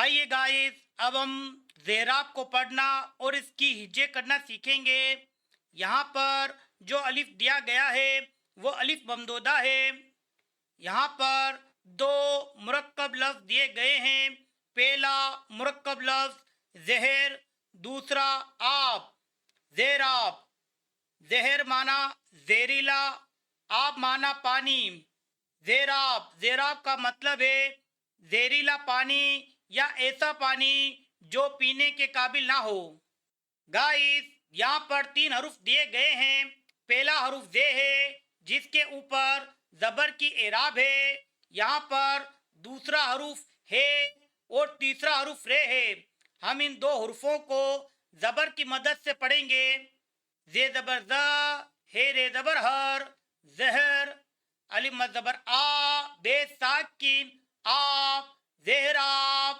آئیے گائز، اب ہم زیراب کو پڑھنا اور اس کی ہجے کرنا سیکھیں گے۔ یہاں پر جو الف دیا گیا ہے وہ الف ممدودہ ہے۔ یہاں پر دو مرکب لفظ دیے گئے ہیں۔ پہلا مرکب لفظ زہر، دوسرا آب، زیراب۔ زہر معنی زہریلا، آب معنی پانی۔ زیراب کا مطلب ہے زہریلا پانی یا ایسا پانی جو پینے کے قابل نہ ہو۔ گائز، یہاں پر 3 حروف دیے گئے ہیں۔ پہلا حرف زے ہے جس کے اوپر زبر کی اعراب ہے۔ یہاں پر دوسرا حرف ہے اور تیسرا حرف رے ہے۔ ہم ان 2 حروفوں کو زبر کی مدد سے پڑھیں گے۔ زے زبر زا، ہے رے زبر ہر، زہر۔ الف مد زبر آ، بے ساکن، آپ، زہراب۔